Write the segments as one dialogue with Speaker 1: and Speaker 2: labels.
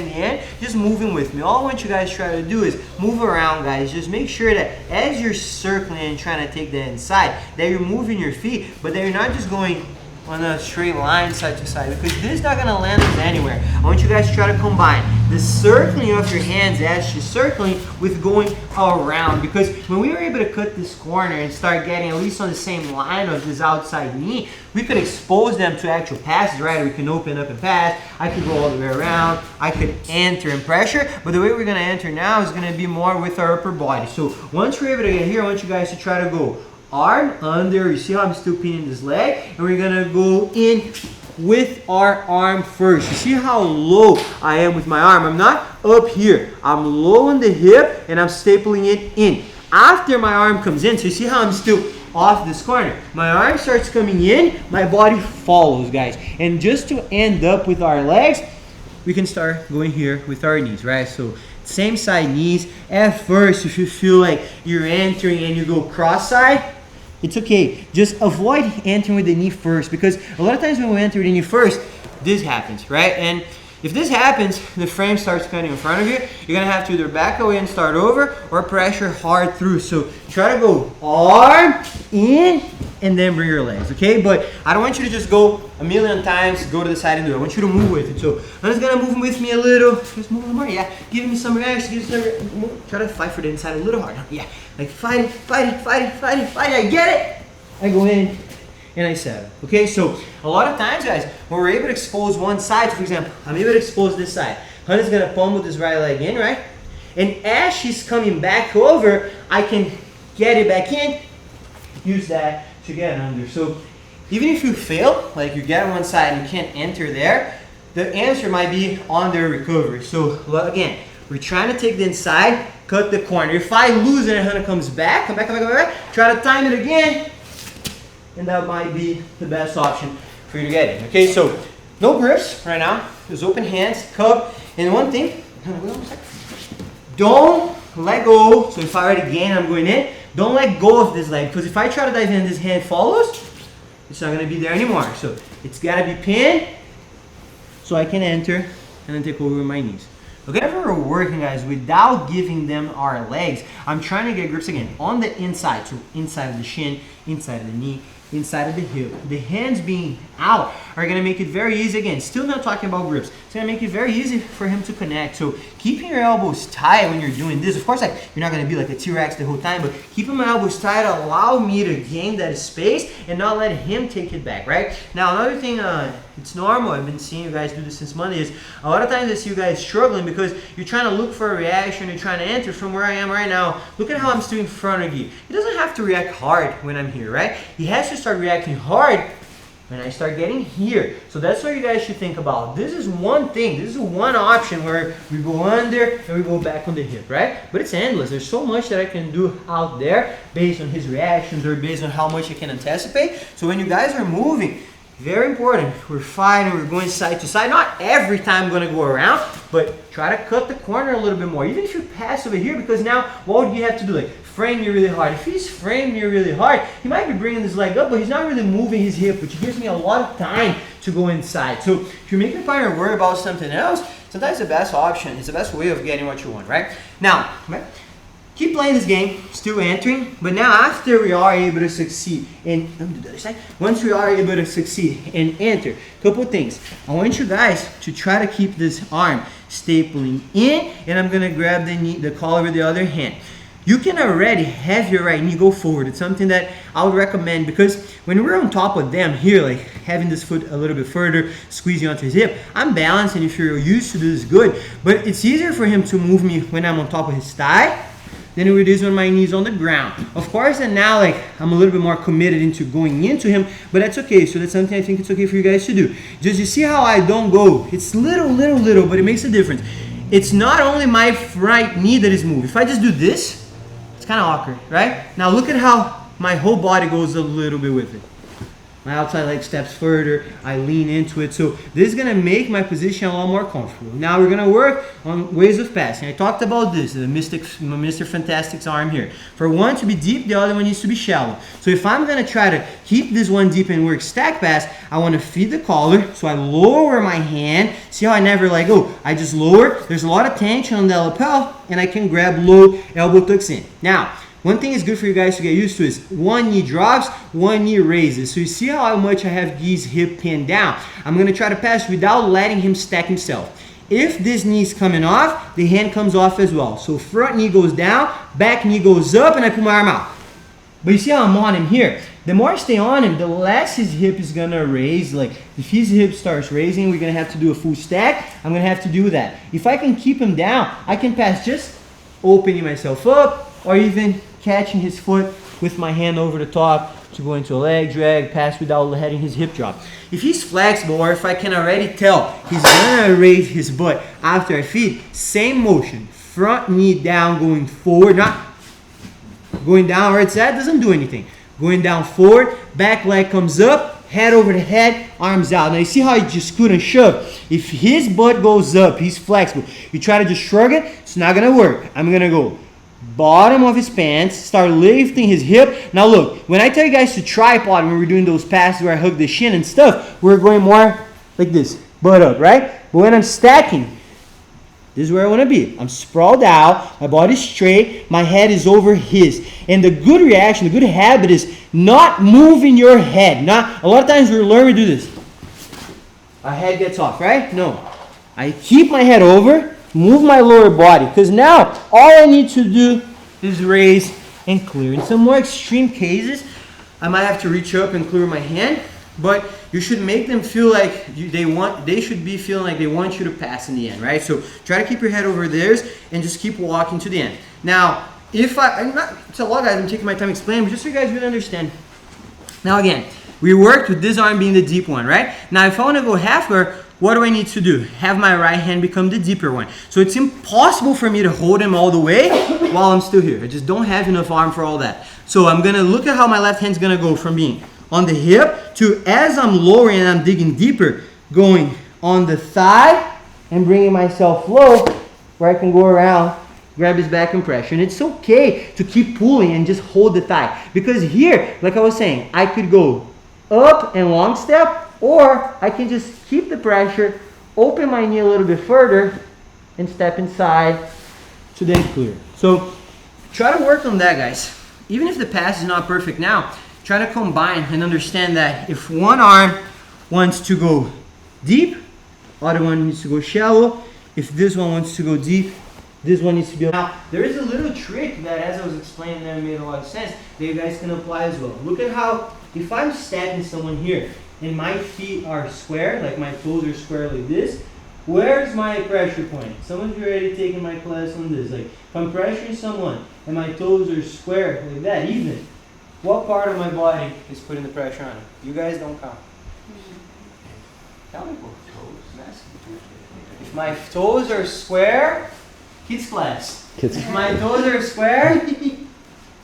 Speaker 1: in the end, just moving with me. All I want you guys to try to do is move around, guys. Just make sure that as you're circling and trying to take the inside, that you're moving your feet, but that you're not just going on a straight line side to side, because this is not going to land us anywhere. I want you guys to try to combine the circling of your hands as you're circling with going around, because when we were able to cut this corner and start getting at least on the same line of this outside knee, we could expose them to actual passes, right? We can open up and pass. I could go all the way around. I could enter and pressure, but the way we're going to enter now is going to be more with our upper body. So once we're able to get here, I want you guys to try to go arm under. You see how I'm still pinning this leg? And we're gonna go in with our arm first. You see how low I am with my arm? I'm not up here. I'm low on the hip and I'm stapling it in. After my arm comes in, so you see how I'm still off this corner? My arm starts coming in, my body follows, guys. And just to end up with our legs, we can start going here with our knees, right? So same side knees. At first, if you feel like you're entering and you go cross-side, it's okay. Just avoid entering with the knee first, because a lot of times when we enter with the knee first, this happens, right? And if this happens, the frame starts cutting in front of you. You're gonna have to either back away and start over, or pressure hard through. So try to go arm in and then bring your legs, okay? But I don't want you to just go a million times, go to the side and do it. I want you to move with it. So I'm just gonna move with me a little. Just move more, yeah. Give me some rest. Try to fight for the inside a little harder. Yeah, like fight it. I get it. I go in and I settle. Okay, so a lot of times, guys, when we're able to expose one side, for example, I'm able to expose this side. Hunter's gonna pummel this right leg in, right? And as she's coming back over, I can get it back in, use that to get under. So even if you fail, like you get on one side and you can't enter there, the answer might be on the recovery. So again, we're trying to take the inside, cut the corner. If I lose and Hunter comes back, come back, try to time it again, and that might be the best option for you to get in. Okay, so no grips right now, just open hands, cup, and one thing, don't let go. So if I already gain, I'm going in. Don't let go of this leg, because if I try to dive in, this hand follows, it's not going to be there anymore. So it's got to be pinned so I can enter and then take over my knees. Okay, whenever we're working, guys, without giving them our legs, I'm trying to get grips again on the inside. So inside of the shin, inside of the knee, inside of the hip. The hands being out are going to make it very easy. Again, still not talking about grips. It's going to make it very easy for him to connect. So keeping your elbows tight when you're doing this. Of course, like, you're not going to be like a T-Rex the whole time, but keeping my elbows tight allow me to gain that space and not let him take it back, right? Now, another thing, it's normal. I've been seeing you guys do this since Monday. Is a lot of times I see you guys struggling because you're trying to look for a reaction. You're trying to enter from where I am right now. Look at how I'm still in front of you. He doesn't have to react hard when I'm here, right? He has to start reacting hard when I start getting here. So that's what you guys should think about. This is one thing. This is one option where we go under and we go back on the hip, right? But it's endless. There's so much that I can do out there based on his reactions or based on how much I can anticipate. So when you guys are moving, very important, we're fighting, we're going side to side. Not every time I'm going to go around, but try to cut the corner a little bit more. Even if you pass over here, because now what would you have to do? Like, frame you really hard. If he's framing you really hard, he might be bringing his leg up, but he's not really moving his hip, which gives me a lot of time to go inside. So if you make your partner worry about something else, sometimes the best option is the best way of getting what you want, right? Now, keep playing this game, still entering, but now after we are able to succeed and once we are able to succeed and enter, couple things. I want you guys to try to keep this arm stapling in, and I'm gonna grab the knee, the collar with the other hand. You can already have your right knee go forward. It's something that I would recommend, because when we're on top of them here, like having this foot a little bit further, squeezing onto his hip, I'm balanced, and if you're used to this, good. But it's easier for him to move me when I'm on top of his thigh than it is when my knee's on the ground. Of course, and now like I'm a little bit more committed into going into him, but that's okay. So that's something I think it's okay for you guys to do. Just you see how I don't go. It's little, but it makes a difference. It's not only my right knee that is moved. If I just do this, it's kind of awkward, right? Now look at how my whole body goes a little bit with it. My outside leg steps further. I lean into it. So this is gonna make my position a lot more comfortable. Now we're gonna work on ways of passing. I talked about this, the Mr. Fantastic's arm here. For one to be deep, the other one needs to be shallow. So if I'm gonna try to keep this one deep and work stack pass, I wanna feed the collar. So I lower my hand. See how I never let go? I just lower. There's a lot of tension on the lapel, and I can grab low, elbow tucks in. Now, one thing is good for you guys to get used to is one knee drops, one knee raises. So you see how much I have Guy's hip pinned down? I'm gonna try to pass without letting him stack himself. If this knee's coming off, the hand comes off as well. So front knee goes down, back knee goes up, and I put my arm out. But you see how I'm on him here? The more I stay on him, the less his hip is gonna raise. Like if his hip starts raising, we're gonna have to do a full stack. I'm gonna have to do that. If I can keep him down, I can pass just opening myself up, or even catching his foot with my hand over the top to go into a leg drag, pass without letting his hip drop. If he's flexible, or if I can already tell he's gonna raise his butt after I feed, same motion, front knee down, going forward, not going down where it's at, doesn't do anything. Going down forward, back leg comes up, head over the head, arms out. Now you see how he just couldn't shove? If his butt goes up, he's flexible. You try to just shrug it, it's not gonna work. I'm gonna go bottom of his pants, start lifting his hip. Now look, when I tell you guys to tripod when we're doing those passes where I hug the shin and stuff, we're going more like this, butt up, right? But when I'm stacking, this is where I want to be. I'm sprawled out, my body's straight, my head is over his. And the good reaction, the good habit is not moving your head. Not, a lot of times we learn to do this. Our head gets off, right? No. I keep my head over, move my lower body, because now all I need to do is raise and clear. In some more extreme cases, I might have to reach up and clear my hand, but you should make them feel like they should be feeling like they want you to pass in the end, right? So try to keep your head over theirs and just keep walking to the end. Now, it's a lot, guys, I'm taking my time explaining, but just so you guys really understand. Now again, we worked with this arm being the deep one, right? Now if I want to go half guard, what do I need to do? Have my right hand become the deeper one. So it's impossible for me to hold him all the way while I'm still here. I just don't have enough arm for all that. So I'm gonna look at how my left hand's gonna go from being on the hip to, as I'm lowering and I'm digging deeper, going on the thigh and bringing myself low where I can go around, grab his back and pressure. And it's okay to keep pulling and just hold the thigh. Because here, like I was saying, I could go up and long step, or I can just keep the pressure, open my knee a little bit further, and step inside to then clear. So try to work on that, guys. Even if the pass is not perfect now, try to combine and understand that if one arm wants to go deep, other one needs to go shallow. If this one wants to go deep, this one needs to be. Now, there is a little trick that, as I was explaining, that made a lot of sense that you guys can apply as well. Look at how, if I'm stabbing someone here and my feet are square, like my toes are square like this, where's my pressure point? Some of you already taken my class on this. Like, if I'm pressuring someone and my toes are square like that, even, what part of my body is putting the pressure on it? You guys don't count. Count me both toes. If my toes are square, kids class. If my toes are square,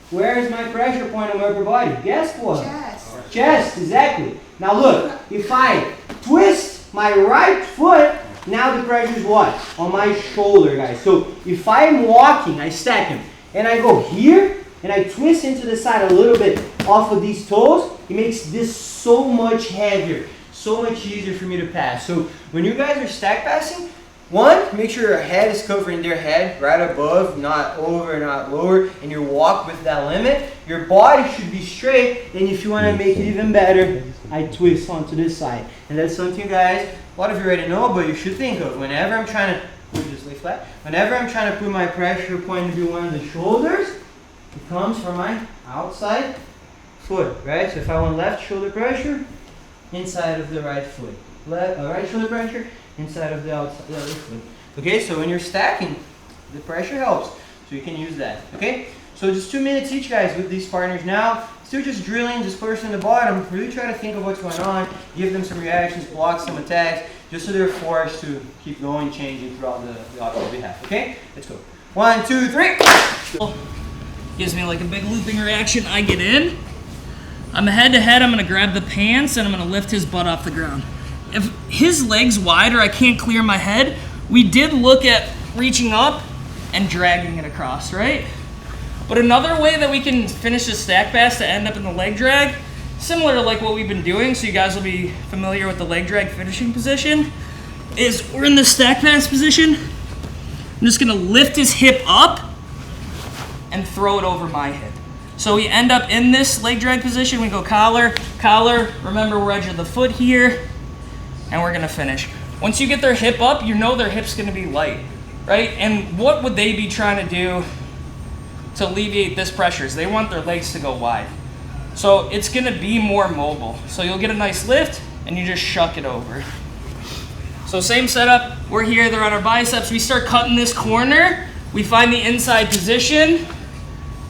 Speaker 1: where is my pressure point on my upper body? Guess what? Chest. Chest, exactly. Now look, if I twist my right foot, now the pressure is what? On my shoulder, guys. So if I'm walking, I stack him, and I go here, and I twist into the side a little bit off of these toes, it makes this so much heavier, so much easier for me to pass. So when you guys are stack passing, one, make sure your head is covering their head right above, not over, not lower, and you walk with that limit. Your body should be straight, and if you want to make it even better, I twist onto this side. And that's something, guys, a lot of you already know, but you should think of. Whenever I'm trying to, just lay flat. Whenever I'm trying to put my pressure point to be one of the shoulders, it comes from my outside foot, right? So if I want left shoulder pressure, inside of the right foot. Right shoulder pressure, inside of the outside, the other foot. Okay, so when you're stacking, the pressure helps. So you can use that, okay? So just 2 minutes each, guys, with these partners now. Still just drilling, just pushing the bottom. Really try to think of what's going on, give them some reactions, block some attacks, just so they're forced to keep going, changing throughout the option we have, okay? Let's go. 1, 2, 3.
Speaker 2: Gives me like a big looping reaction. I get in, I'm head to head, I'm gonna grab the pants and I'm gonna lift his butt off the ground. If his leg's wide or I can't clear my head, we did look at reaching up and dragging it across, right? But another way that we can finish the stack pass to end up in the leg drag, similar to like what we've been doing, so you guys will be familiar with the leg drag finishing position, is we're in the stack pass position. I'm just gonna lift his hip up and throw it over my hip. So we end up in this leg drag position, we go collar, collar, remember we're edge of the foot here, and we're gonna finish. Once you get their hip up, you know their hip's gonna be light, right? And what would they be trying to do to alleviate this pressure? Is they want their legs to go wide. So it's gonna be more mobile. So you'll get a nice lift and you just shuck it over. So same setup, we're here, they're on our biceps. We start cutting this corner, we find the inside position,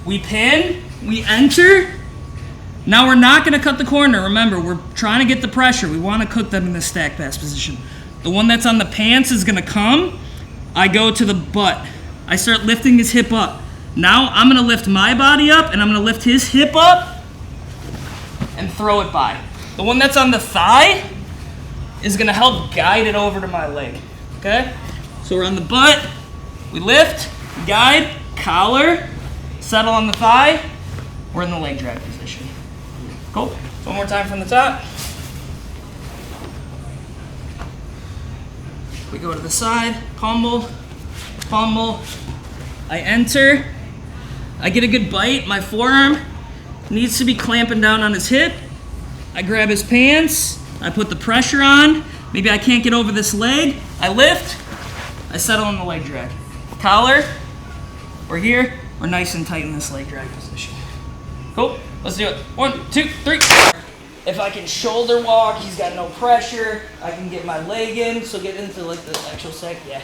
Speaker 2: we pin, we enter. Now we're not gonna cut the corner. Remember, we're trying to get the pressure. We wanna cook them in the stack pass position. The one that's on the pants is gonna come. I go to the butt. I start lifting his hip up. Now I'm gonna lift my body up and I'm gonna lift his hip up and throw it by. The one that's on the thigh is gonna help guide it over to my leg, okay? So we're on the butt, we lift, guide, collar, settle on the thigh, we're in the leg drag position. Cool, one more time from the top. We go to the side, pummel, pummel, I enter, I get a good bite, my forearm needs to be clamping down on his hip, I grab his pants, I put the pressure on, maybe I can't get over this leg, I lift, I settle in the leg drag. Collar, we're here, we're nice and tight in this leg drag position. Cool, let's do it. 1, 2, 3. If I can shoulder walk, he's got no pressure, I can get my leg in, so get into like the actual sec, yeah.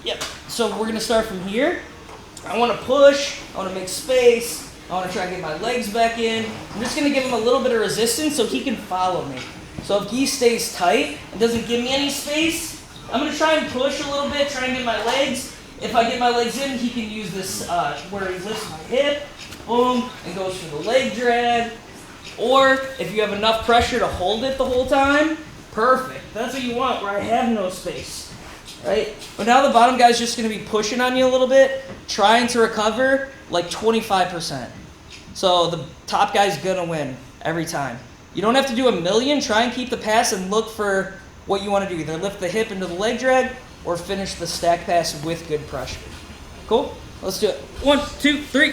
Speaker 2: Yep, so we're gonna start from here. I wanna push, I wanna make space, I wanna try to get my legs back in. I'm just gonna give him a little bit of resistance so he can follow me. So if he stays tight and doesn't give me any space, I'm gonna try and push a little bit, try and get my legs. If I get my legs in, he can use this where he lifts my hip, boom, and goes for the leg drag. Or if you have enough pressure to hold it the whole time, perfect. That's what you want, where I have no space, right? But now the bottom guy's just gonna be pushing on you a little bit, trying to recover like 25%. So the top guy's gonna win every time. You don't have to do a million, try and keep the pass and look for what you wanna do. Either lift the hip into the leg drag or finish the stack pass with good pressure. Cool? Let's do it. 1, 2, 3.